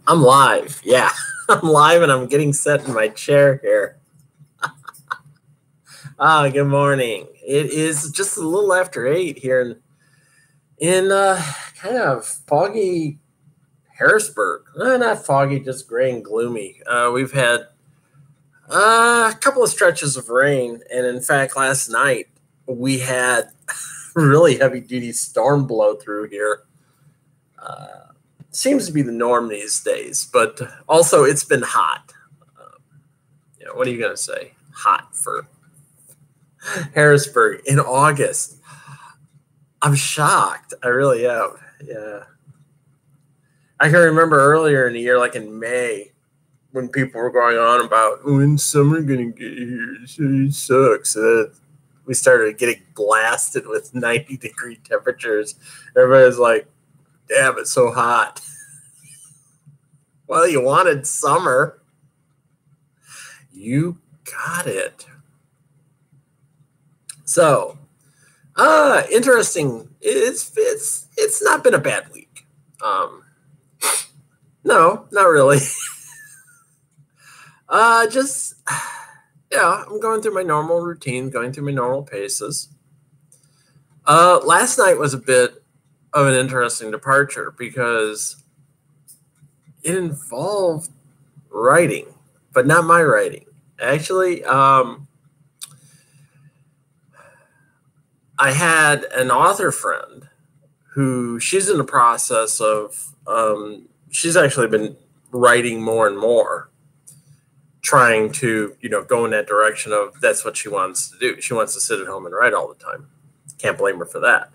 I'm live. Yeah, I'm live and I'm getting set in my chair here. Good morning. It is just a little after 8 here in kind of foggy Harrisburg. Not foggy, just gray and gloomy. We've had a couple of stretches of rain, and in fact, last night we had really heavy duty storm blow through here. Seems to be the norm these days, but also it's been hot. What are you going to say? Hot for Harrisburg in August. I'm shocked. I really am. Yeah. I can remember earlier in the year, like in May, when people were going on about when's summer going to get here? It sucks. We started getting blasted with 90-degree temperatures. Everybody's like, damn, it's so hot. Well, you wanted summer. You got it. So, interesting. It's not been a bad week. No, not really. I'm going through my normal routine, going through my normal paces. Last night was a bit of an interesting departure because it involved writing, but not my writing. Actually, I had an author friend who she's in the process of, she's actually been writing more and more, trying to, go in that direction of that's what she wants to do. She wants to sit at home and write all the time. Can't blame her for that.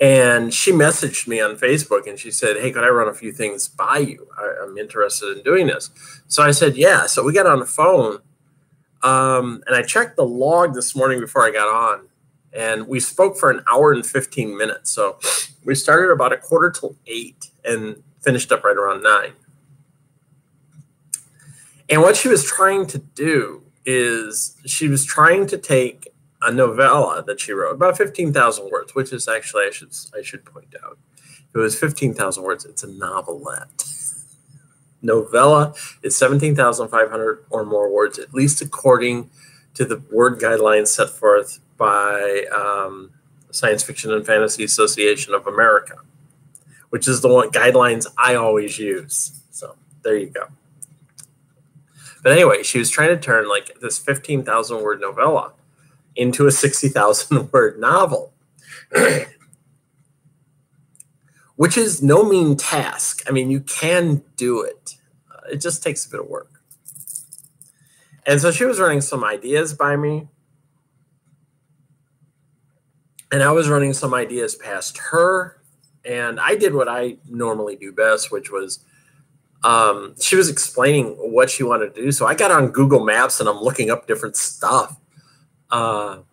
And she messaged me on Facebook and she said, hey, could I run a few things by you? I'm interested in doing this. So I said, yeah. So we got on the phone. And I checked the log this morning before I got on, and we spoke for an hour and 15 minutes. So we started about 7:45 and finished up right around 9. And what she was trying to do is she was trying to take a novella that she wrote, about 15,000 words, which is actually, I should point out, if it was 15,000 words, it's a novelette. Novella is 17,500 or more words, at least according to the word guidelines set forth by Science Fiction and Fantasy Association of America, which is the one guidelines I always use. So there you go. But anyway, she was trying to turn like this 15,000 word novella into a 60,000 word novel, which is no mean task. I mean, you can do it. It just takes a bit of work. And so she was running some ideas by me, and I was running some ideas past her, and I did what I normally do best, which was she was explaining what she wanted to do. So I got on Google Maps and I'm looking up different stuff while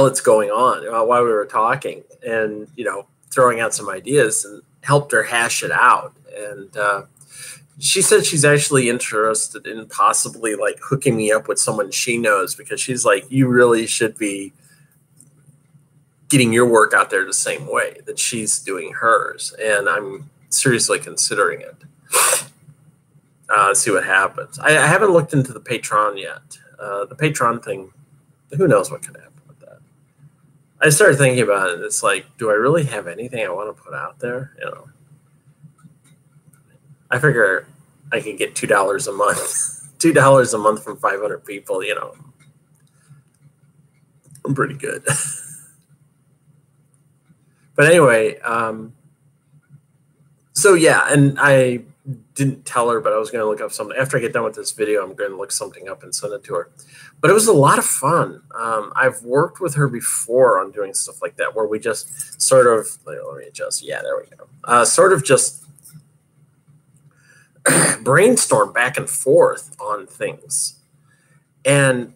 it's going on, while we were talking, and, throwing out some ideas, and helped her hash it out. And she said she's actually interested in possibly like hooking me up with someone she knows, because she's like, you really should be getting your work out there the same way that she's doing hers. And I'm seriously considering it. See what happens. I haven't looked into the Patreon yet. The Patreon thing, who knows what could happen with that. I started thinking about it. It's like, do I really have anything I want to put out there? I figure I could get $2 a month, $2 a month from 500 people. I'm pretty good. But anyway, so yeah, and I didn't tell her, but I was going to look up something. After I get done with this video, I'm going to look something up and send it to her. But it was a lot of fun. I've worked with her before on doing stuff like that, where we just sort of, let me adjust. Yeah, there we go. Sort of just brainstorm back and forth on things. And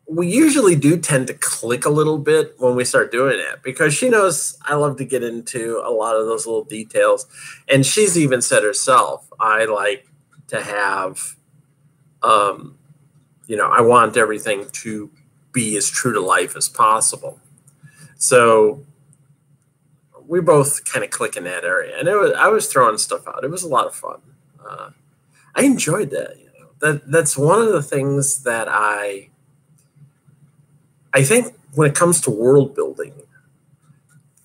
we usually do tend to click a little bit when we start doing it, because she knows I love to get into a lot of those little details. And she's even said herself, I like to have, I want everything to be as true to life as possible. So we both kind of click in that area, and I was throwing stuff out. It was a lot of fun. I enjoyed that. That's one of the things that I think when it comes to world building,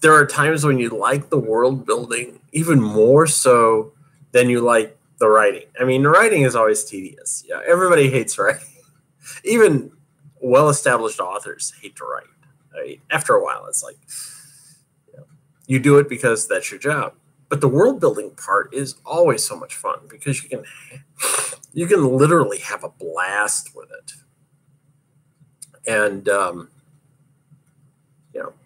there are times when you like the world building even more so than you like the writing. I mean, the writing is always tedious. Yeah, everybody hates writing. Even well-established authors hate to write. Right? After a while, it's like you do it because that's your job. But the world building part is always so much fun because you can literally have a blast with it, and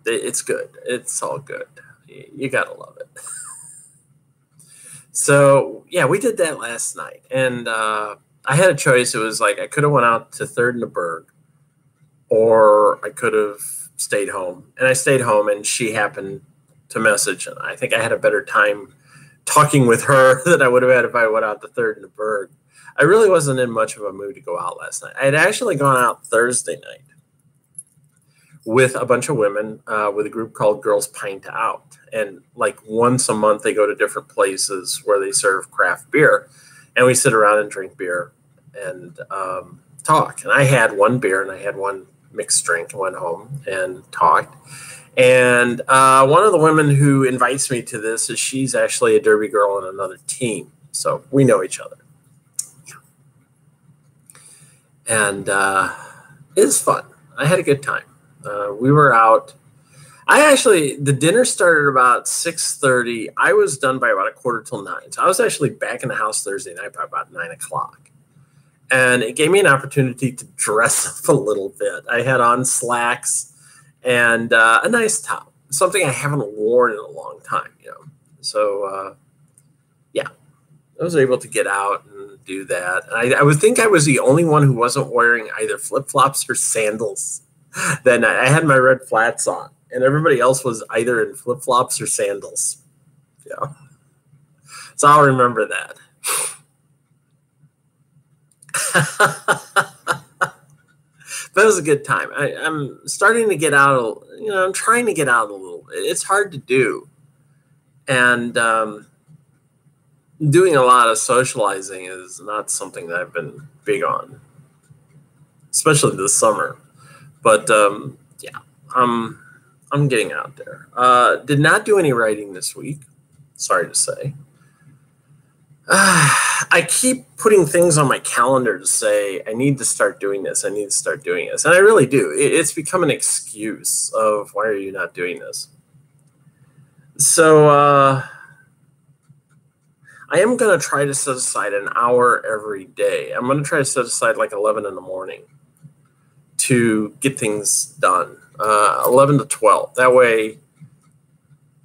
it's good. It's all good. You gotta love it. So yeah, we did that last night, and I had a choice. It was like I could have went out to Third and the Berg, or I could have stayed home. And I stayed home, and she happened to message, and I think I had a better time talking with her than I would have had if I went out to Third and the Berg. I really wasn't in much of a mood to go out last night. I had actually gone out Thursday night with a bunch of women with a group called Girls Pint Out. And like once a month, they go to different places where they serve craft beer. And we sit around and drink beer and talk. And I had one beer and I had one mixed drink and went home and talked. And one of the women who invites me to this is she's actually a Derby girl on another team. So we know each other. And it was fun. I had a good time. We were out. The dinner started about 6:30. I was done by about 8:45. So I was actually back in the house Thursday night by about 9 o'clock. And it gave me an opportunity to dress up a little bit. I had on slacks and a nice top, something I haven't worn in a long time. So, yeah, I was able to get out and do that. And I would think I was the only one who wasn't wearing either flip-flops or sandals that night. I had my red flats on, and everybody else was either in flip-flops or sandals. Yeah. So I'll remember that. But it was a good time. I'm starting to get out. I'm trying to get out a little. It's hard to do. And doing a lot of socializing is not something that I've been big on, especially this summer. But yeah, I'm getting out there. Did not do any writing this week. Sorry to say. I keep putting things on my calendar to say I need to start doing this. I need to start doing this, and I really do. It's become an excuse of why are you not doing this? So I am going to try to set aside an hour every day. I'm going to try to set aside like 11 in the morning to get things done, 11 to 12. That way,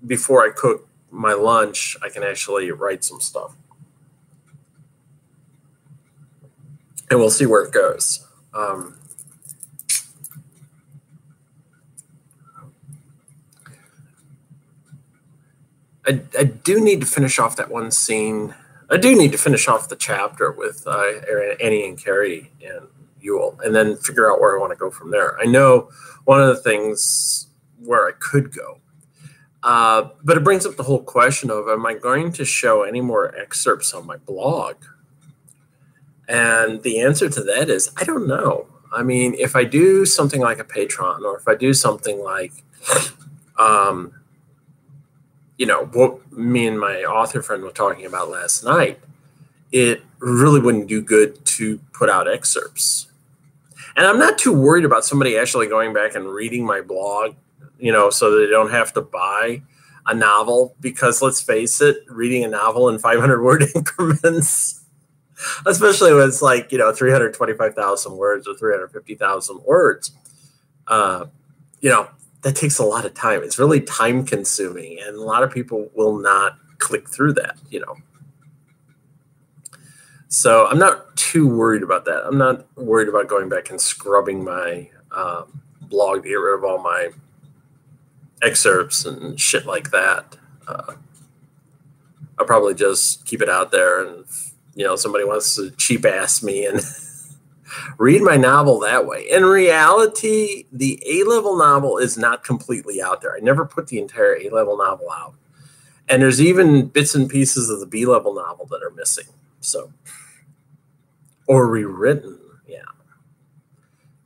before I cook my lunch, I can actually write some stuff. And we'll see where it goes. I do need to finish off that one scene. I do need to finish off the chapter with Annie and Carrie and Yule, and then figure out where I want to go from there. I know one of the things where I could go, but it brings up the whole question of, am I going to show any more excerpts on my blog? And the answer to that is, I don't know. I mean, if I do something like a Patreon, or if I do something like, what me and my author friend were talking about last night, it really wouldn't do good to put out excerpts. And I'm not too worried about somebody actually going back and reading my blog, so they don't have to buy a novel, because let's face it, reading a novel in 500-word increments, especially when it's like, 325,000 words or 350,000 words, that takes a lot of time. It's really time consuming, and a lot of people will not click through that, So I'm not too worried about that. I'm not worried about going back and scrubbing my blog to get rid of all my excerpts and shit like that. I'll probably just keep it out there, and somebody wants to cheap ass me and Read my novel that way. In reality, the A-level novel is not completely out there. I never put the entire A-level novel out. And there's even bits and pieces of the B-level novel that are missing. So, or rewritten, yeah.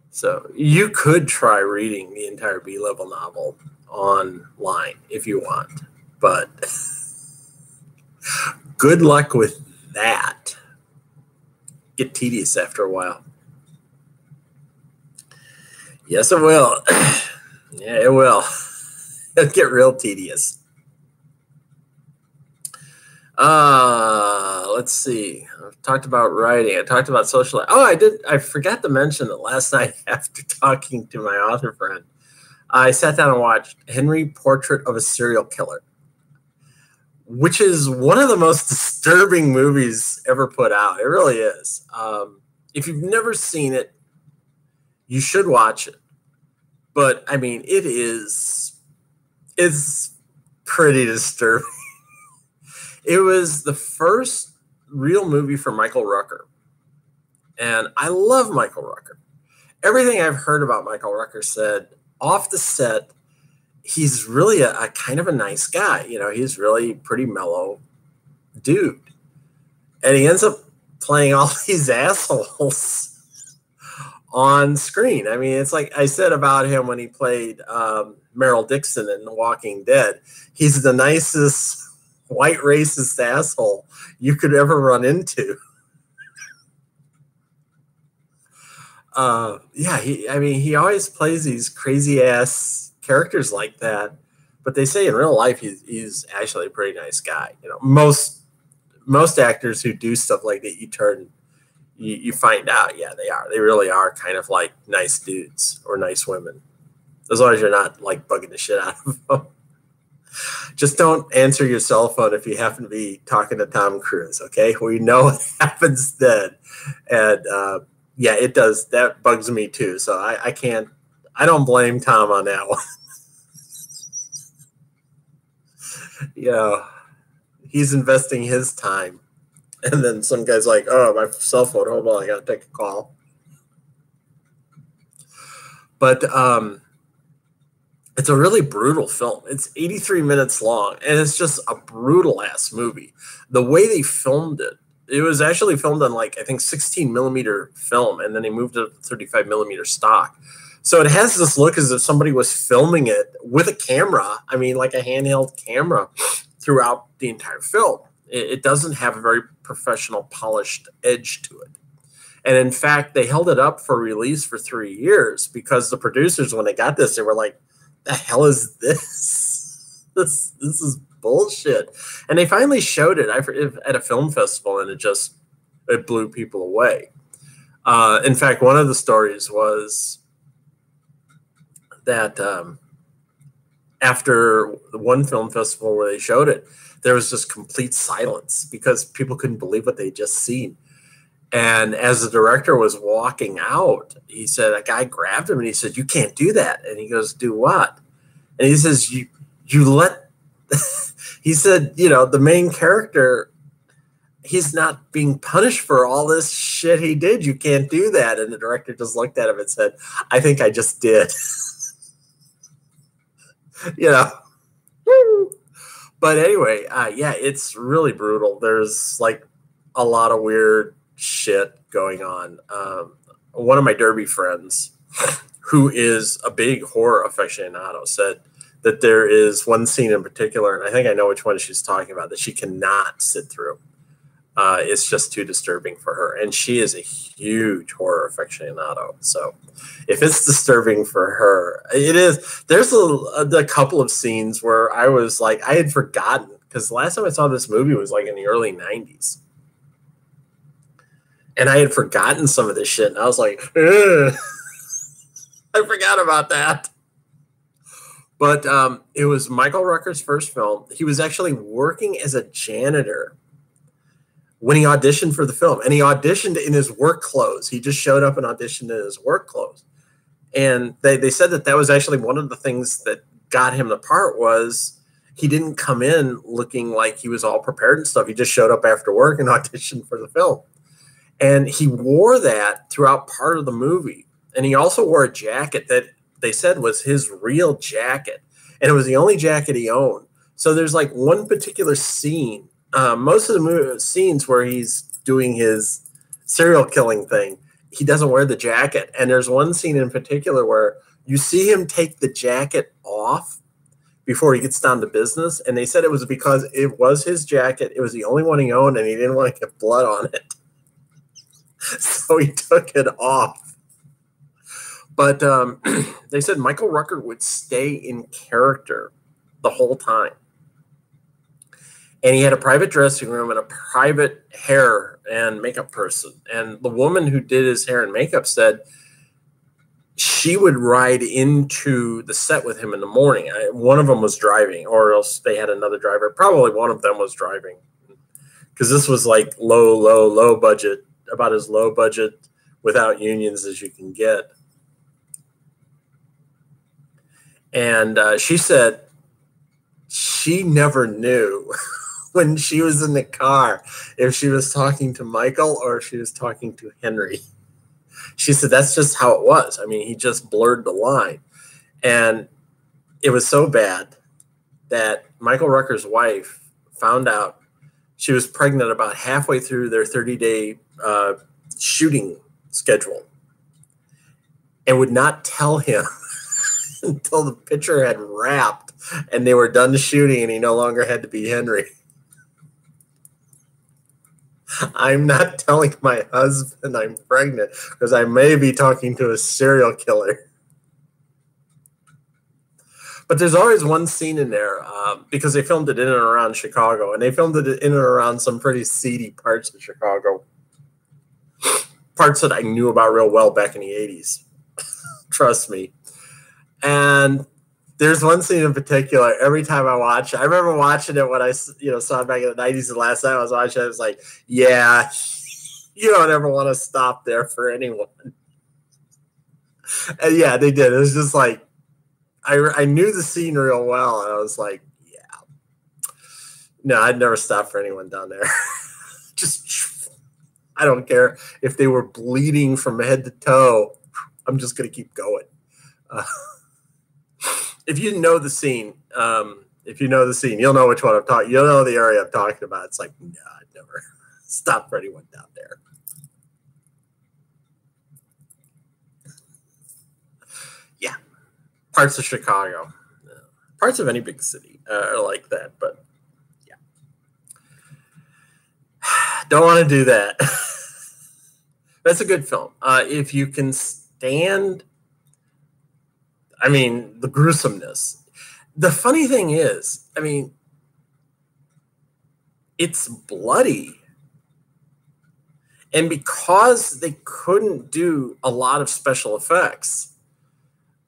So you could try reading the entire B-level novel online if you want, but good luck with that. Get tedious after a while. Yes, it will. Yeah, it will. It'll get real tedious. Let's see. I've talked about writing. I talked about social. Oh, I forgot to mention that last night after talking to my author friend, I sat down and watched Henry Portrait of a Serial Killer, which is one of the most disturbing movies ever put out. It really is. If you've never seen it, you should watch it. But I mean, it's pretty disturbing. It was the first real movie for Michael Rooker. And I love Michael Rooker. Everything I've heard about Michael Rooker said off the set, he's really a kind of a nice guy. You know, he's really pretty mellow dude. And he ends up playing all these assholes on screen. I mean, it's like I said about him when he played Meryl Dixon in The Walking Dead. He's the nicest white racist asshole you could ever run into. Yeah, he always plays these crazy ass characters like that. But they say in real life he's actually a pretty nice guy. You know, most actors who do stuff like that, you find out, yeah, they really are kind of like nice dudes or nice women, as long as you're not like bugging the shit out of them. Just don't answer your cell phone if you happen to be talking to Tom Cruise, okay? We know what happens then. And yeah, it does. That bugs me too. So I don't blame Tom on that one. You know, he's investing his time. And then some guy's like, oh, my cell phone, hold on, I got to take a call. But it's a really brutal film. It's 83 minutes long, and it's just a brutal-ass movie. The way they filmed it, it was actually filmed on, like, I think 16-millimeter film, and then they moved it to 35-millimeter stock. So it has this look as if somebody was filming it with a camera, I mean, like a handheld camera, throughout the entire film. It doesn't have a very professional, polished edge to it. And in fact, they held it up for release for 3 years because the producers, when they got this, they were like, the hell is this? This is bullshit. And they finally showed it at a film festival, and it blew people away. In fact, one of the stories was that after the one film festival where they showed it, there was just complete silence because people couldn't believe what they'd just seen. And as the director was walking out, he said, a guy grabbed him and he said, you can't do that. And he goes, do what? And he says, you let, he said, you know, the main character, he's not being punished for all this shit he did. You can't do that. And the director just looked at him and said, I think I just did. You know. But anyway, yeah, it's really brutal. There's like a lot of weird shit going on. One of my derby friends, who is a big horror aficionado, said that there is one scene in particular, and I think I know which one she's talking about, that she cannot sit through. It's just too disturbing for her. And she is a huge horror aficionado. So if it's disturbing for her, it is. There's a couple of scenes where I was like, I had forgotten, because the last time I saw this movie was like in the early 90s. And I had forgotten some of this shit. And I was like, ugh. I forgot about that. But it was Michael Rooker's first film. He was actually working as a janitor when he auditioned for the film, and he auditioned in his work clothes. He just showed up and auditioned in his work clothes. And they said that was actually one of the things that got him the part, was he didn't come in looking like he was all prepared and stuff. He just showed up after work and auditioned for the film. And he wore that throughout part of the movie. And he also wore a jacket that they said was his real jacket. And it was the only jacket he owned. So there's like one particular scene. Most of the scenes where he's doing his serial killing thing, he doesn't wear the jacket. And there's one scene in particular where you see him take the jacket off before he gets down to business. And they said it was because it was his jacket. It was the only one he owned, and he didn't want to get blood on it. So he took it off. But they said Michael Rooker would stay in character the whole time. And he had a private dressing room and a private hair and makeup person. And the woman who did his hair and makeup said she would ride into the set with him in the morning. One of them was driving, or else they had another driver. Probably one of them was driving, because this was like low budget, about as low budget without unions as you can get. And she said she never knew when she was in the car if she was talking to Michael or if she was talking to Henry. She said that's just how it was. I mean, he just blurred the line. And it was so bad that Michael Rooker's wife found out she was pregnant about halfway through their 30-day shooting schedule and would not tell him until the picture had wrapped and they were done shooting and he no longer had to be Henry. I'm not telling my husband I'm pregnant because I may be talking to a serial killer. But there's always one scene in there because they filmed it in and around Chicago, and they filmed it in and around some pretty seedy parts of Chicago. Parts that I knew about real well back in the 80s. Trust me. And there's one scene in particular, every time I watch it, I remember watching it when I saw it back in the 90s, and last time I was watching it, I was like, yeah, you don't ever want to stop there for anyone. And yeah, they did. It was just like, I knew the scene real well, and I was like, yeah. No, I'd never stop for anyone down there. Just, I don't care if they were bleeding from head to toe. I'm just going to keep going. If you know the scene, you'll know which one I'm talking. You'll know the area I'm talking about. It's like, no, I'd never stop for anyone down there. Yeah, parts of Chicago, parts of any big city are like that. But yeah, don't want to do that. That's a good film. If you can stand, I mean, the gruesomeness. The funny thing is, I mean, it's bloody. And because they couldn't do a lot of special effects,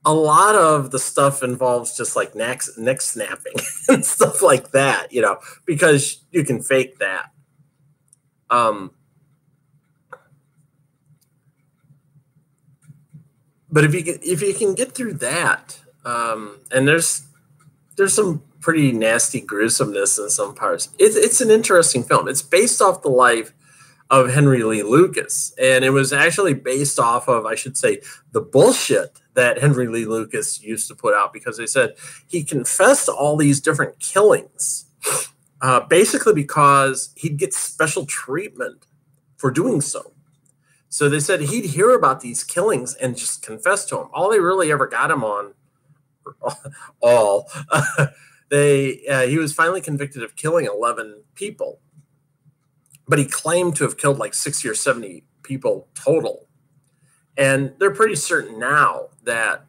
a lot of the stuff involves just like neck snapping and stuff like that, because you can fake that. But if you can get through that, and there's some pretty nasty gruesomeness in some parts. It's an interesting film. It's based off the life of Henry Lee Lucas, and it was actually based off of, I should say, the bullshit that Henry Lee Lucas used to put out, because they said he confessed to all these different killings, basically because he'd get special treatment for doing so. So they said he'd hear about these killings and just confess to them. All they really ever got him on, he was finally convicted of killing 11 people, but he claimed to have killed like 60 or 70 people total. And they're pretty certain now that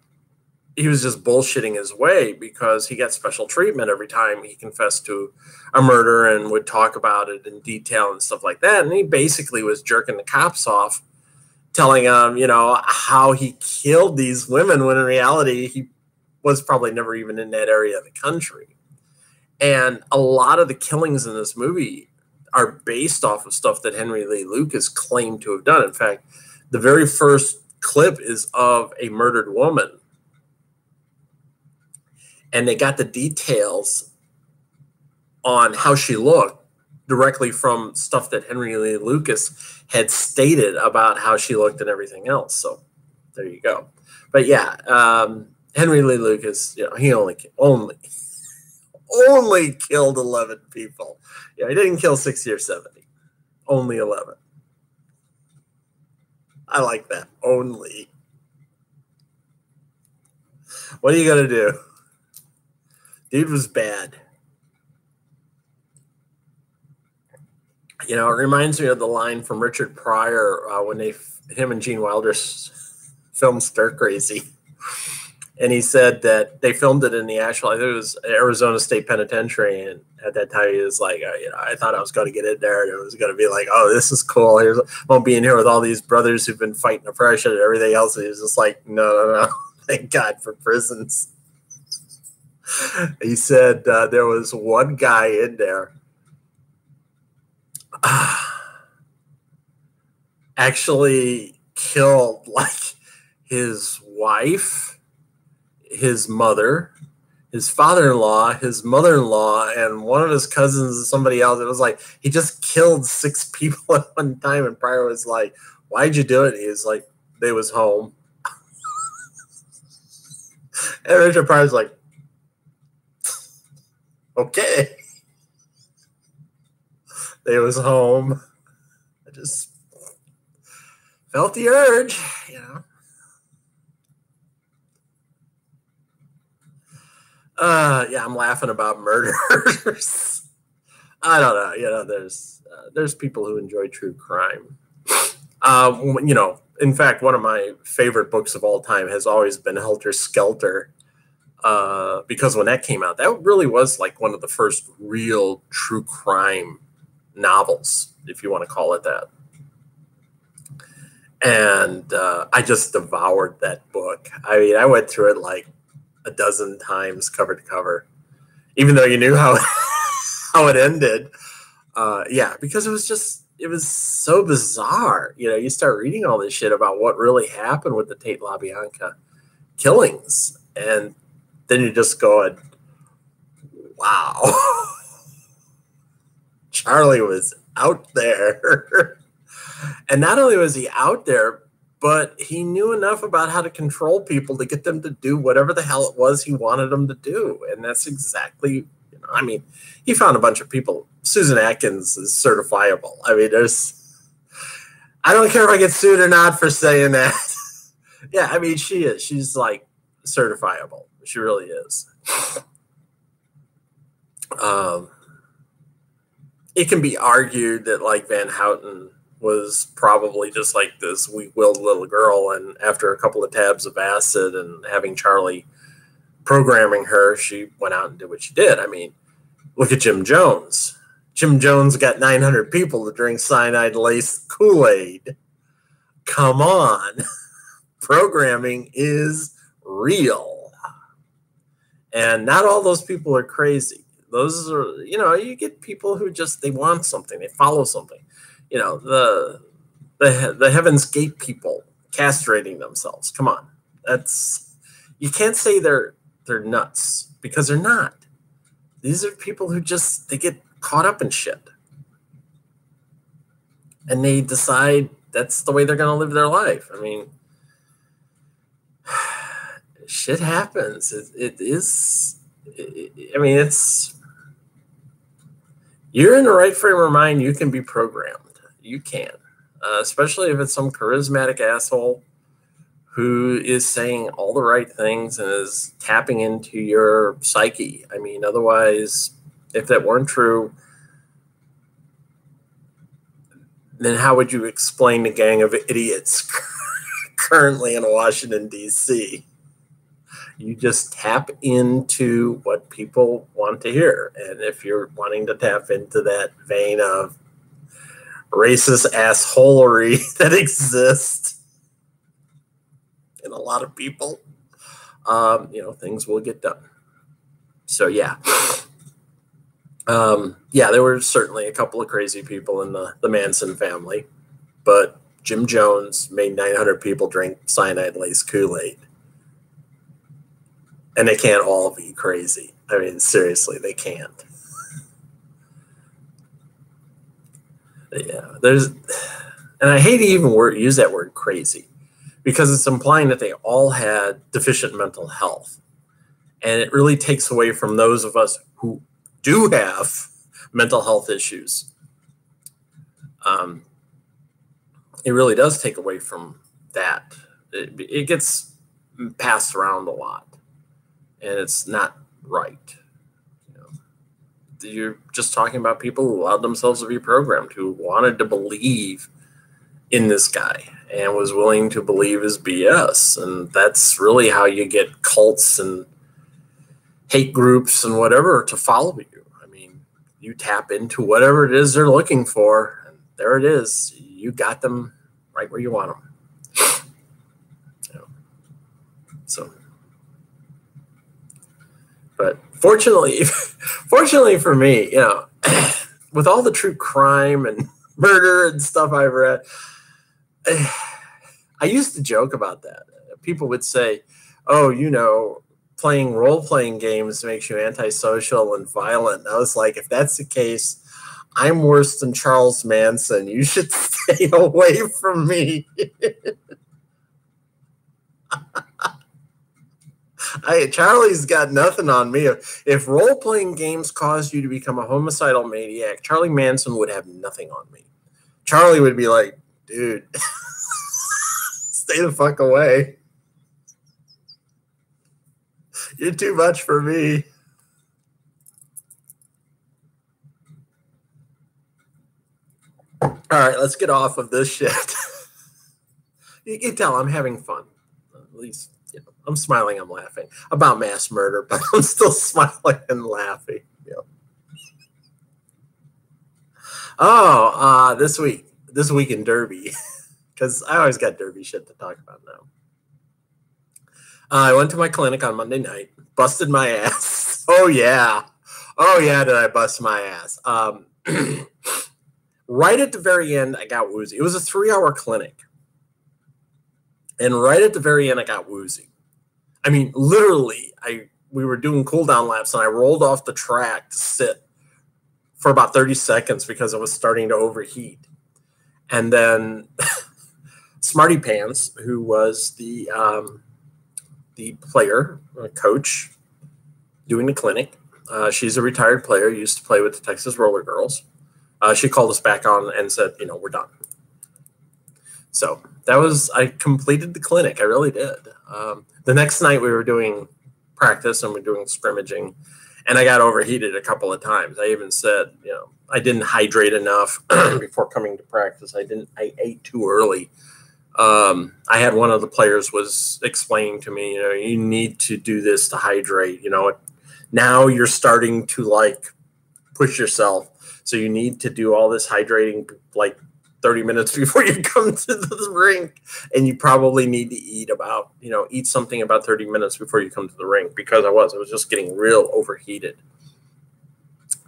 he was just bullshitting his way, because he got special treatment every time he confessed to a murder and would talk about it in detail and stuff like that. And he basically was jerking the cops off, telling them, how he killed these women, when in reality, he was probably never even in that area of the country. And a lot of the killings in this movie are based off of stuff that Henry Lee Lucas claimed to have done. In fact, the very first clip is of a murdered woman. And they got the details on how she looked directly from stuff that Henry Lee Lucas had stated about how she looked and everything else. So there you go. But yeah, Henry Lee Lucas, he only killed 11 people. Yeah, he didn't kill 60 or 70. Only 11. I like that. Only. What are you going to do? Dude was bad. It reminds me of the line from Richard Pryor when him and Gene Wilder filmed Stir Crazy. And he said that they filmed it in the actual, I think it was Arizona State Penitentiary. And at that time, he was like, I thought I was going to get in there. And it was going to be like, oh, this is cool. I won't be in here with all these brothers who've been fighting oppression and everything else. And he was just like, no. Thank God for prisons. He said there was one guy in there actually killed like his wife, his mother, his father-in-law, his mother-in-law, and one of his cousins and somebody else. It was like he just killed 6 people at one time. And Pryor was like, why'd you do it? And he was like, they was home. And Richard Pryor's like, okay. They was home. I just felt the urge, Yeah, I'm laughing about murders. I don't know. There's people who enjoy true crime. In fact, one of my favorite books of all time has always been Helter Skelter. Because when that came out, that really was like one of the first real true crime novels, if you want to call it that. And I just devoured that book. I mean, I went through it like a dozen times, cover to cover, even though you knew how it ended. Because it was so bizarre. You start reading all this shit about what really happened with the Tate LaBianca killings, and then you just go, wow, Charlie was out there. And not only was he out there, but he knew enough about how to control people to get them to do whatever the hell it was he wanted them to do. And that's exactly, he found a bunch of people. Susan Atkins is certifiable. I mean, I don't care if I get sued or not for saying that. Yeah, I mean, she is. She's like certifiable. She really is. It can be argued that like Van Houten was probably just like this weak-willed little girl, and after a couple of tabs of acid and having Charlie programming her, she went out and did what she did. I mean, look at Jim Jones. Jim Jones got 900 people to drink cyanide-laced Kool-Aid. Come on. Programming is real. And not all those people are crazy. Those are, you get people who just, they want something. They follow something. The Heaven's Gate people castrating themselves. Come on. You can't say they're nuts, because they're not. These are people who they get caught up in shit. And they decide that's the way they're going to live their life. I mean, shit happens. You're in the right frame of mind, you can be programmed. You can. Especially if it's some charismatic asshole who is saying all the right things and is tapping into your psyche. I mean, otherwise, if that weren't true, then how would you explain the gang of idiots currently in Washington, D.C.? You just tap into what people want to hear. And if you're wanting to tap into that vein of racist assholery that exists in a lot of people, things will get done. So, yeah. There were certainly a couple of crazy people in the Manson family, but Jim Jones made 900 people drink cyanide-laced Kool-Aid. And they can't all be crazy. I mean, seriously, they can't. Yeah, and I hate to even use that word crazy, because it's implying that they all had deficient mental health. And it really takes away from those of us who do have mental health issues. It really does take away from that. It gets passed around a lot, and it's not right. You're just talking about people who allowed themselves to be programmed, who wanted to believe in this guy and was willing to believe his BS. And that's really how you get cults and hate groups and whatever to follow you. I mean, you tap into whatever it is they're looking for, and there it is. You got them right where you want them. So, but fortunately for me, with all the true crime and murder and stuff I've read, I used to joke about that. People would say, oh, playing role-playing games makes you antisocial and violent. And I was like, if that's the case, I'm worse than Charles Manson. You should stay away from me. Charlie's got nothing on me. If role-playing games caused you to become a homicidal maniac, Charlie Manson would have nothing on me. Charlie would be like, dude, stay the fuck away. You're too much for me. All right, let's get off of this shit. You can tell I'm having fun. At least, I'm smiling, I'm laughing about mass murder, but I'm still smiling and laughing. Oh, this week in Derby, because I always got Derby shit to talk about now. I went to my clinic on Monday night, busted my ass. Oh yeah, did I bust my ass? Right at the very end, I got woozy. It was a 3-hour clinic, and right at the very end, I got woozy. I mean, literally, we were doing cool down laps, and I rolled off the track to sit for about 30 seconds because I was starting to overheat. And then Smarty Pants, who was the player, coach, doing the clinic, she's a retired player, used to play with the Texas Roller Girls. She called us back on and said, we're done. So I completed the clinic. I really did. The next night we were doing practice and we're doing scrimmaging, and I got overheated a couple of times. I even said, I didn't hydrate enough before coming to practice. I ate too early. I had one of the players was explaining to me, you need to do this to hydrate. Now you're starting to push yourself. So you need to do all this hydrating 30 minutes before you come to the rink. And you probably need to eat something about 30 minutes before you come to the rink, because I was just getting real overheated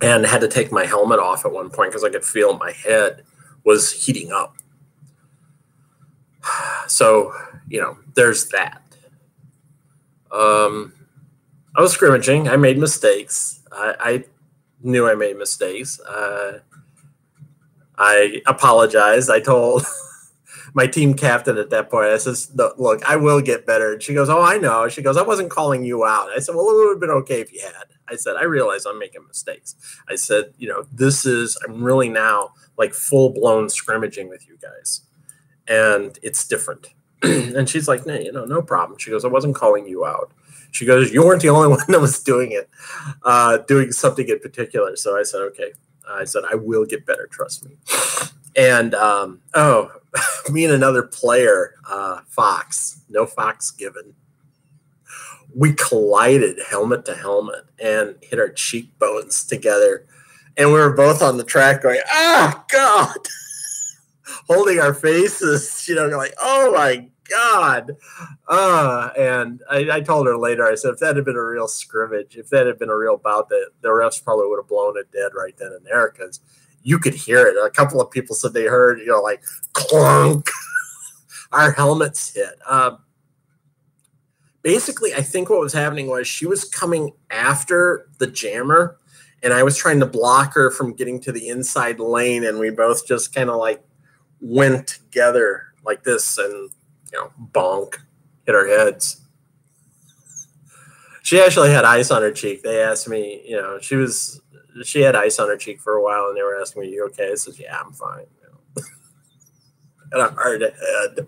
and had to take my helmet off at one point because I could feel my head was heating up. So, there's that. I was scrimmaging. I made mistakes. I knew I made mistakes. I apologized. I told my team captain at that point, I says, look, I will get better. And she goes, oh, I know. She goes, I wasn't calling you out. I said, well, it would have been okay if you had. I said, I realize I'm making mistakes. I said, I'm really now full-blown scrimmaging with you guys. And it's different. And she's like, no problem. She goes, I wasn't calling you out. She goes, you weren't the only one that was doing it, doing something in particular. So I said, okay. I said, I will get better. Trust me. And, me and another player, Fox, no Fox given. We collided helmet to helmet and hit our cheekbones together. And we were both on the track going, God, holding our faces, like, oh my God. And I told her later, I said, if that had been a real scrimmage, if that had been a real bout, the refs probably would have blown it dead right then and there, because you could hear it. A couple of people said they heard, clunk, our helmets hit. Basically, I think what was happening was she was coming after the jammer, and I was trying to block her from getting to the inside lane, and we both just kind of like went together like this, and bonk, hit our heads. She actually had ice on her cheek. They asked me, she had ice on her cheek for a while, and they were asking me, "You okay?" I said, "Yeah, I'm fine." And a hard head.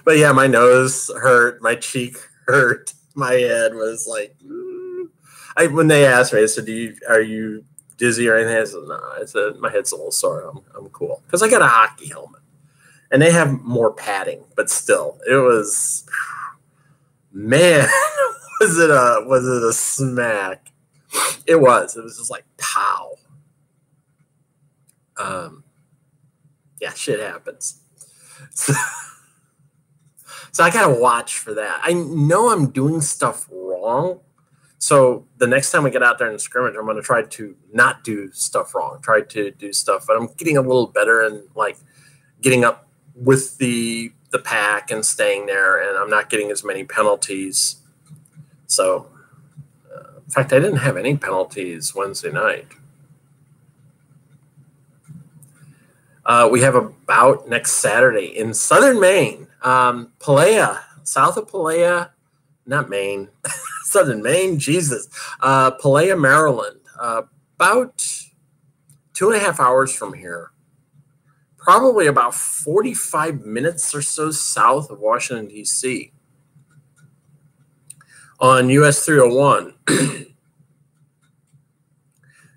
But yeah, my nose hurt, my cheek hurt, my head was like. When they asked me, I said, "Are you dizzy or anything?" I said, "No." I said, "My head's a little sore. I'm cool," because I got a hockey helmet, and they have more padding, but still, it was, man, was it a smack? It was. It was just like pow. Yeah, shit happens. So I gotta watch for that. I know I'm doing stuff wrong. So the next time we get out there in the scrimmage, I'm going to try to not do stuff wrong, try to do stuff. But I'm getting a little better and like getting up with the pack and staying there, and I'm not getting as many penalties. So, in fact, I didn't have any penalties Wednesday night. We have a bout next Saturday in Southern Maine, Pelea, south of Pelea, not Maine. Southern Maine, Jesus. Pelea, Maryland. About 2.5 hours from here. Probably about 45 minutes or so south of Washington, D.C. on US 301.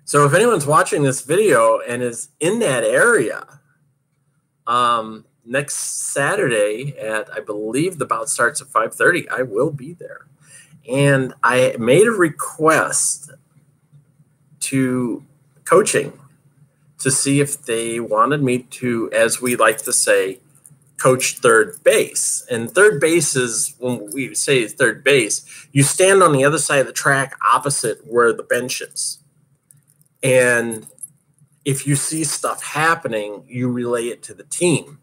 So if anyone's watching this video and is in that area, next Saturday at, I believe the bout starts at 5:30, I will be there. And I made a request to coaching to see if they wanted me to, as we like to say, coach third base. And third base is, when we say third base, you stand on the other side of the track opposite where the bench is. And if you see stuff happening, you relay it to the team.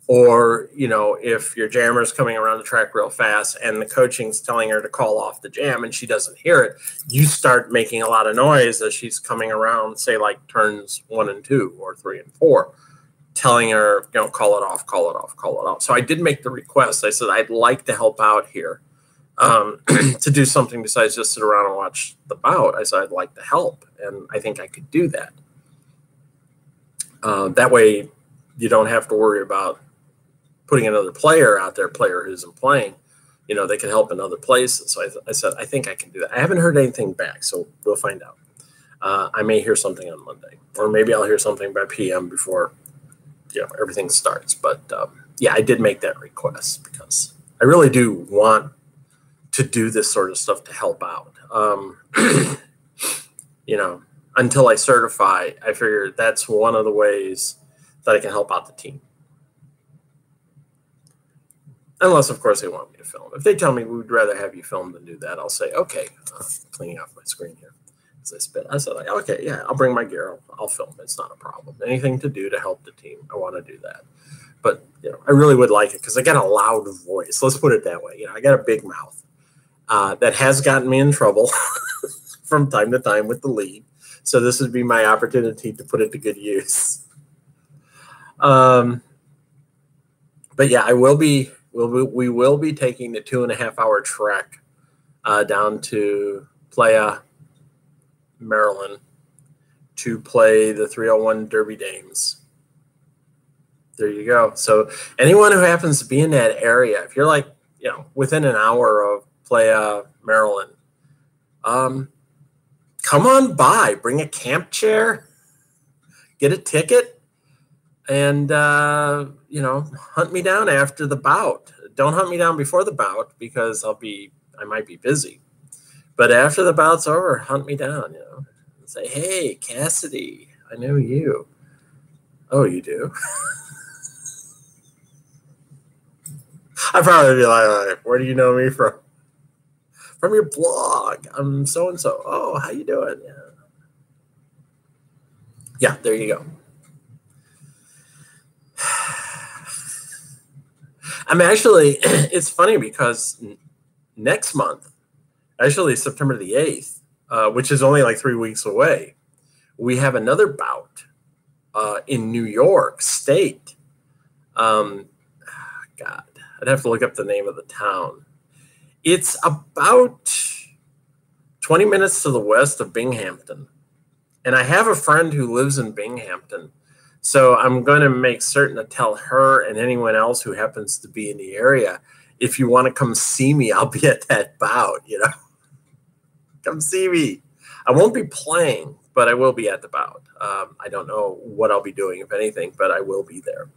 Or, if your jammer is coming around the track real fast and the coaching's telling her to call off the jam and she doesn't hear it, you start making a lot of noise as she's coming around, say like turns 1 and 2 or 3 and 4, telling her, call it off, call it off, call it off. So I did make the request. I said, I'd like to help out here to do something besides just sit around and watch the bout. I said, I'd like to help. And I think I could do that. That way you don't have to worry about putting another player out there, player who isn't playing, they can help in other places. So I said, I think I can do that. I haven't heard anything back, so we'll find out. I may hear something on Monday, or maybe I'll hear something by PM before, everything starts. But yeah, I did make that request because I really do want to do this sort of stuff to help out. Until I certify, I figure that's one of the ways that I can help out the team. Unless, of course, they want me to film. If they tell me we'd rather have you film than do that, I'll say, okay, cleaning off my screen here as I spit. I said, okay, yeah, I'll bring my gear. I'll film. It's not a problem. Anything to do to help the team, I want to do that. But, I really would like it because I got a loud voice. Let's put it that way. I got a big mouth that has gotten me in trouble from time to time with the league. So this would be my opportunity to put it to good use. But yeah, we will be taking the 2.5-hour trek down to Pelea, Maryland, to play the 301 Derby Dames. There you go. So anyone who happens to be in that area, if you're like, within an hour of Pelea, Maryland, come on by, bring a camp chair, get a ticket, and, hunt me down after the bout. Don't hunt me down before the bout because I might be busy. But after the bout's over, hunt me down, and say, hey, Cassidy, I know you. Oh, you do? I'd probably be like, where do you know me from? From your blog. I'm so-and-so. Oh, how you doing? Yeah, there you go. I'm actually, it's funny because next month, actually September the 8th, which is only like 3 weeks away. We have another bout in New York State. God, I'd have to look up the name of the town. It's about 20 minutes to the west of Binghamton. And I have a friend who lives in Binghamton. So I'm going to make certain to tell her and anyone else who happens to be in the area, if you want to come see me, I'll be at that bout, you know. Come see me. I won't be playing, but I will be at the bout. I don't know what I'll be doing, if anything, but I will be there.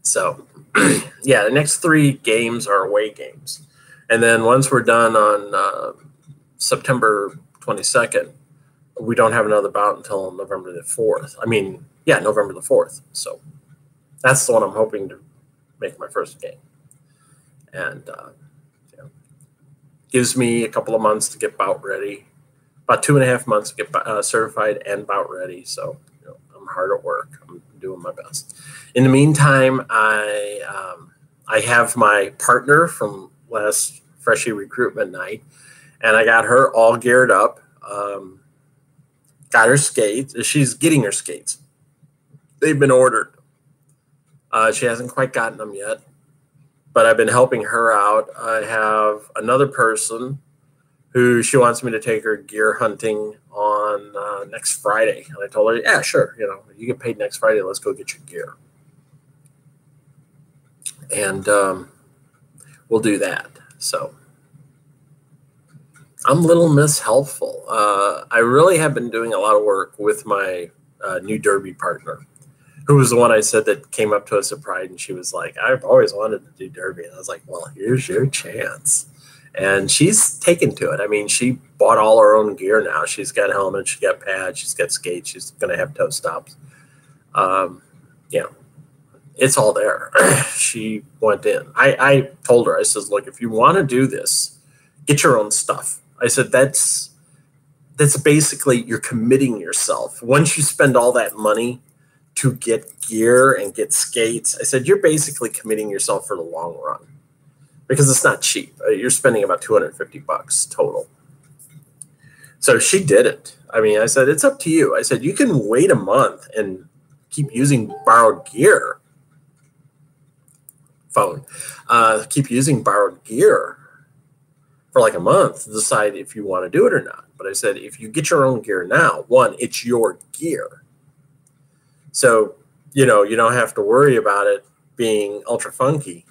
So, yeah, the next 3 games are away games. And then once we're done on September 22nd, we don't have another bout until November the 4th. I mean, yeah, November the 4th. So that's the one I'm hoping to make my first game. And gives me a couple of months to get bout ready. About 2.5 months to get certified and bout ready. So I'm hard at work. I'm doing my best. In the meantime, I have my partner from last Freshie recruitment night, and I got her all geared up. Got her skates. She's getting her skates. They've been ordered. She hasn't quite gotten them yet, but I've been helping her out. I have another person who she wants me to take her gear hunting on next Friday. And I told her, yeah, sure. You get paid next Friday. Let's go get your gear. And we'll do that. So I'm Little Miss Helpful. I really have been doing a lot of work with my new derby partner, who was the one I said that came up to us at Pride, and she was like, I've always wanted to do derby. And I was like, well, here's your chance. And she's taken to it. I mean, she bought all her own gear now. She's got helmets, she's got pads, she's got skates, she's going to have toe stops. It's all there. She went in. I told her, I says, look, if you want to do this, get your own stuff. I said, that's basically you're committing yourself. Once you spend all that money to get gear and get skates, I said, you're basically committing yourself for the long run because it's not cheap. You're spending about $250 total. So she did it. I mean, I said, it's up to you. I said, you can wait a month and keep using borrowed gear. Keep using borrowed gear for like a month to decide if you want to do it or not. But I said, if you get your own gear now, one, it's your gear. So, you don't have to worry about it being ultra funky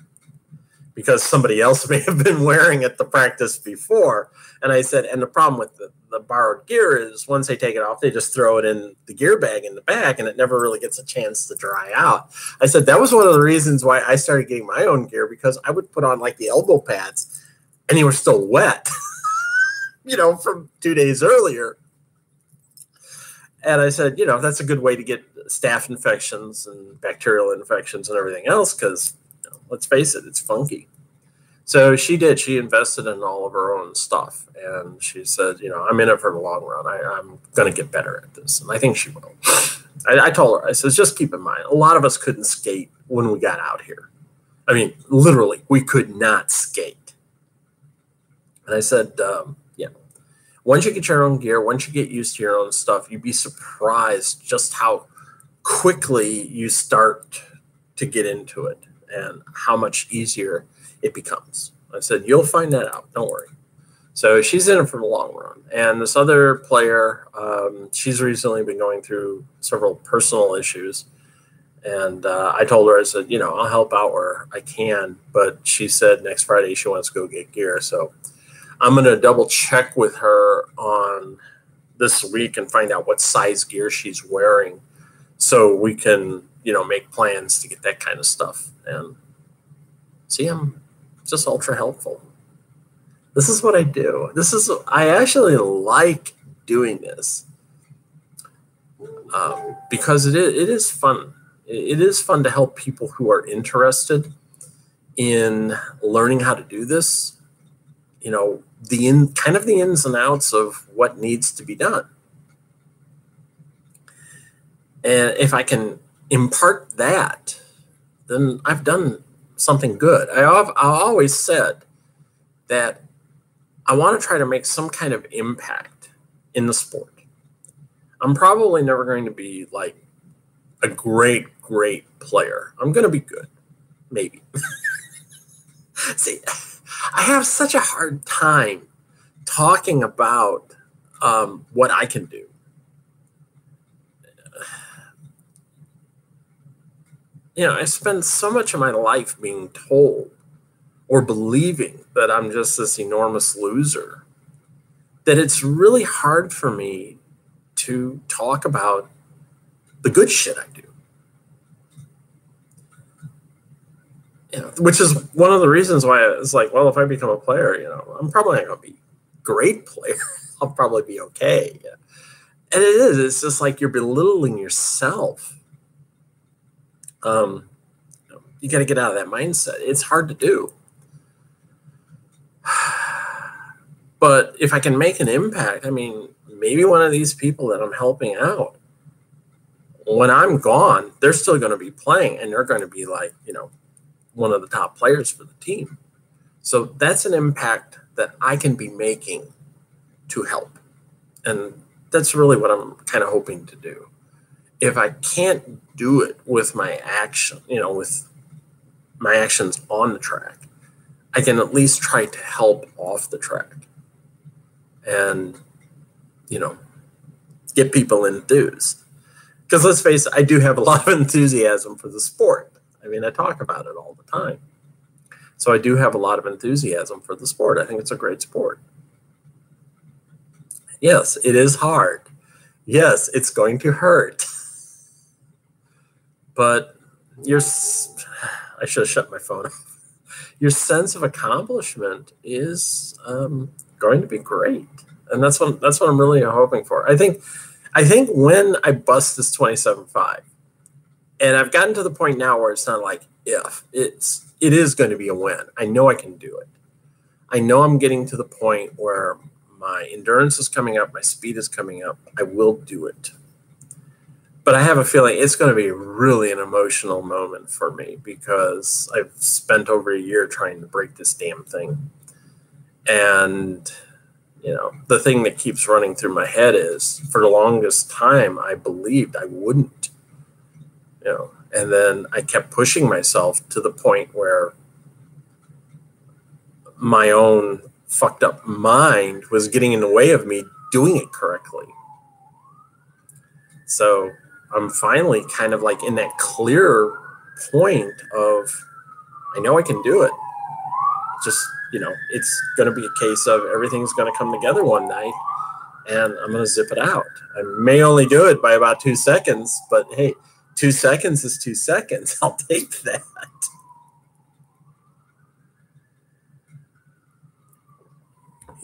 because somebody else may have been wearing it to practice before. And I said, and the problem with the borrowed gear is once they take it off, they just throw it in the gear bag in the back and it never really gets a chance to dry out. I said, that was one of the reasons why I started getting my own gear, because I would put on like the elbow pads and they were still wet, from 2 days earlier. And I said, that's a good way to get staph infections and bacterial infections and everything else because, let's face it, it's funky. So she did. She invested in all of her own stuff. And she said, I'm in it for the long run. I'm going to get better at this. And I think she will. I told her, I said, just keep in mind, a lot of us couldn't skate when we got out here. I mean, literally, we could not skate. And I said, once you get your own gear, once you get used to your own stuff, you'd be surprised just how quickly you start to get into it and how much easier it becomes. I said, you'll find that out. Don't worry. So she's in it for the long run. And this other player, she's recently been going through several personal issues. And I told her, I said, I'll help out where I can. But she said next Friday she wants to go get gear. So I'm going to double check with her on this week and find out what size gear she's wearing so we can, make plans to get that kind of stuff. And see, I'm just ultra helpful. This is what I do. I actually like doing this because it is fun. It is fun to help people who are interested in learning how to do this. The ins and outs of what needs to be done. And if I can impart that, then I've done something good. I've always said that I want to try to make some kind of impact in the sport. I'm probably never going to be like a great player. I'm going to be good, maybe. See, I have such a hard time talking about what I can do. You know, I spend so much of my life being told or believing that I'm just this enormous loser that it's really hard for me to talk about the good shit I do. You know, which is one of the reasons why it's like, well, if I become a player, you know, I'm probably not going to be a great player. I'll probably be okay. Yeah. And it is. It's just like you're belittling yourself. You got to get out of that mindset. It's hard to do. But if I can make an impact, I mean, maybe one of these people that I'm helping out, when I'm gone, they're still going to be playing and they're going to be like, you know, one of the top players for the team. So that's an impact that I can be making to help. And that's really what I'm kind of hoping to do. If I can't do it with my action, you know, with my actions on the track, I can at least try to help off the track and, you know, get people enthused. Because let's face it, I do have a lot of enthusiasm for the sport. I mean, I talk about it all the time. So I do have a lot of enthusiasm for the sport. I think it's a great sport. Yes, it is hard. Yes, it's going to hurt. But I should have shut my phone off. Your sense of accomplishment is going to be great. And that's what I'm really hoping for. I think when I bust this 27.5, and I've gotten to the point now where it's not like if, it is going to be a win. I know I can do it. I know I'm getting to the point where my endurance is coming up, my speed is coming up. I will do it. But I have a feeling it's going to be really an emotional moment for me because I've spent over a year trying to break this damn thing. And, you know, the thing that keeps running through my head is for the longest time, I believed I wouldn't, you know, and then I kept pushing myself to the point where my own fucked up mind was getting in the way of me doing it correctly. So I'm finally kind of like in that clear point of, I know I can do it. Just, you know, it's going to be a case of everything's going to come together one night and I'm going to zip it out. I may only do it by about 2 seconds, but hey, 2 seconds is 2 seconds. I'll take that.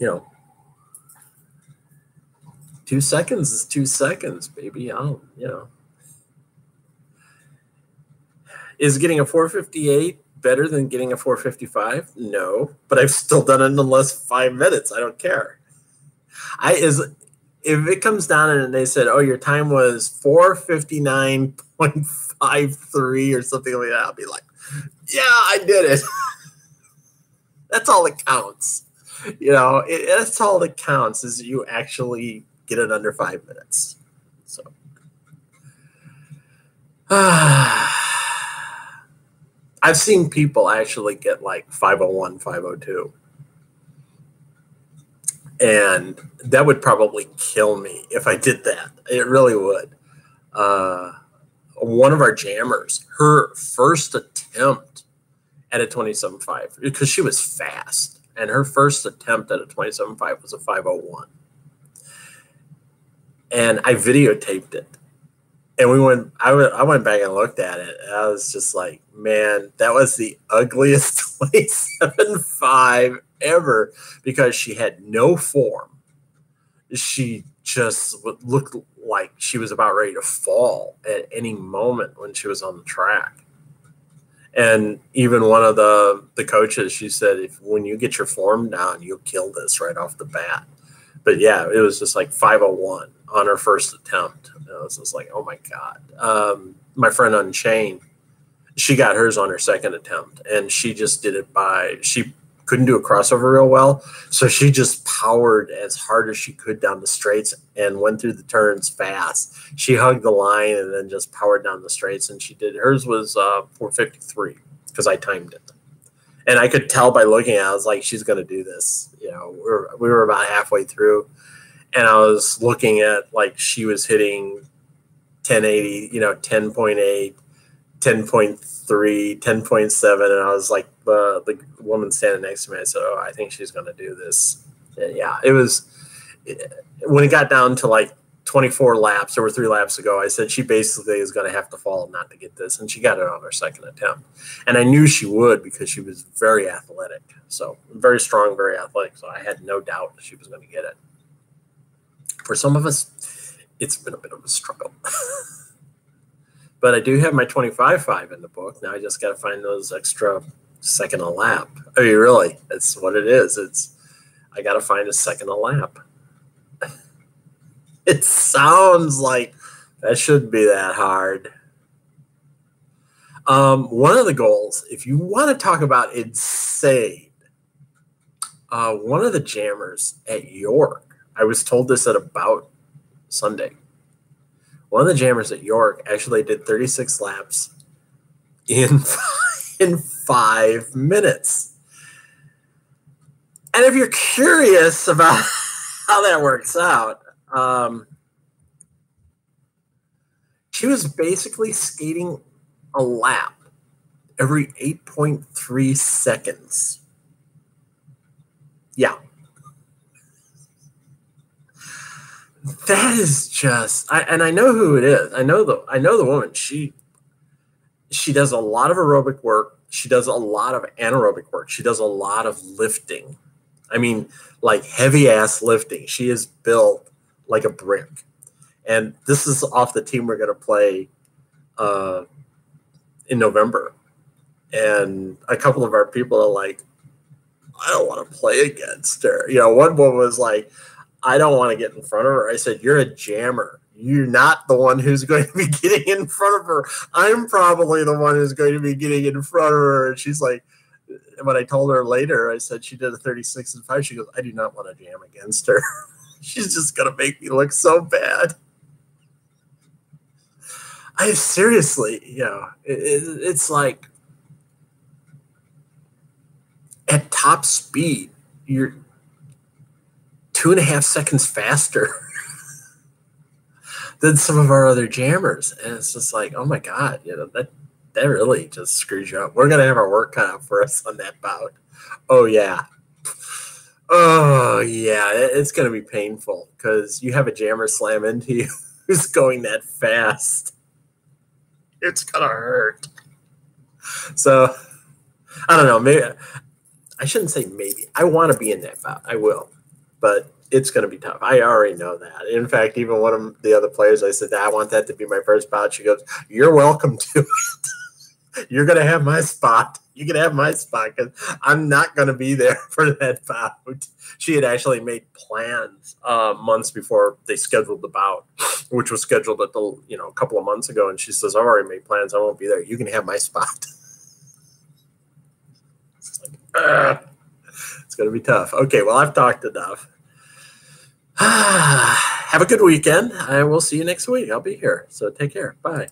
You know, 2 seconds is 2 seconds, baby. You know. Is getting a 4:58 better than getting a 4:55? No, but I've still done it in less 5 minutes. I don't care. If it comes down and they said, oh, your time was 4:59.53 or something like that, I'll be like, yeah, I did it. That's all that counts. You know, that's all that counts is you actually get it under 5 minutes. So, I've seen people actually get like 5:01, 5:02. And that would probably kill me if I did that. It really would. One of our jammers, her first attempt at a 27.5, because she was fast, and her first attempt at a 27.5 was a 5:01. And I videotaped it. And I went back and looked at it. And I was just like, man, that was the ugliest 27.5 ever because she had no form. She just looked like she was about ready to fall at any moment when she was on the track. And even one of the coaches, she said, when you get your form down, you'll kill this right off the bat. But yeah, it was just like 5:01 on her first attempt. I was just like, oh my God. My friend Unchained, she got hers on her second attempt, and she just did it she couldn't do a crossover real well. So she just powered as hard as she could down the straights and went through the turns fast. She hugged the line and then just powered down the straights. And she did. Hers was 4:53 because I timed it. And I could tell by looking at it, I was like, she's going to do this. You know, we were about halfway through. And I was looking at, like, she was hitting 1080, 10.8, 10.3, 10.7. And I was like, the woman standing next to me, I said, oh, I think she's going to do this. And yeah, it was, when it got down to like 24 laps, there were 3 laps to go, I said she basically is going to have to fall not to get this. And she got it on her second attempt. And I knew she would because she was very athletic. So very strong, very athletic. So I had no doubt she was going to get it. For some of us, it's been a bit of a struggle. But I do have my 25.5 in the book. Now I just got to find those extra second a lap. I mean, really, that's what it is. I got to find a second a lap. It sounds like that shouldn't be that hard. One of the goals, if you want to talk about insane, one of the jammers at York, I was told this at about Sunday. One of the jammers at York actually did 36 laps in 5 minutes. And if you're curious about how that works out, she was basically skating a lap every 8.3 seconds. Yeah. That is just, and I know who it is. I know the woman. She does a lot of aerobic work. She does a lot of anaerobic work. She does a lot of lifting. I mean, like heavy ass lifting. She is built like a brick. And this is off the team we're going to play in November. And a couple of our people are like, I don't want to play against her. You know, one woman was like, I don't want to get in front of her. I said, you're a jammer. You're not the one who's going to be getting in front of her. I'm probably the one who's going to be getting in front of her. And she's like, when I told her later, I said she did a 36.5. She goes, I do not want to jam against her. She's just going to make me look so bad. I seriously, it's like at top speed, you're 2.5 seconds faster than some of our other jammers. And it's just like, oh my God, that really just screws you up. We're going to have our work cut out for us on that bout. Oh yeah. Oh yeah. It's going to be painful because you have a jammer slam into you who's going that fast. It's going to hurt. So I don't know. Maybe I shouldn't say maybe. I want to be in that bout. I will. But it's going to be tough. I already know that. In fact, even one of the other players, I said, I want that to be my first bout. She goes, you're welcome to it. You're going to have my spot. You can have my spot because I'm not going to be there for that bout. She had actually made plans months before they scheduled the bout, which was scheduled at a couple of months ago. And she says, I've already made plans. I won't be there. You can have my spot. It's like, it's going to be tough. Okay, well, I've talked enough. Have a good weekend. I will see you next week. I'll be here. So take care. Bye.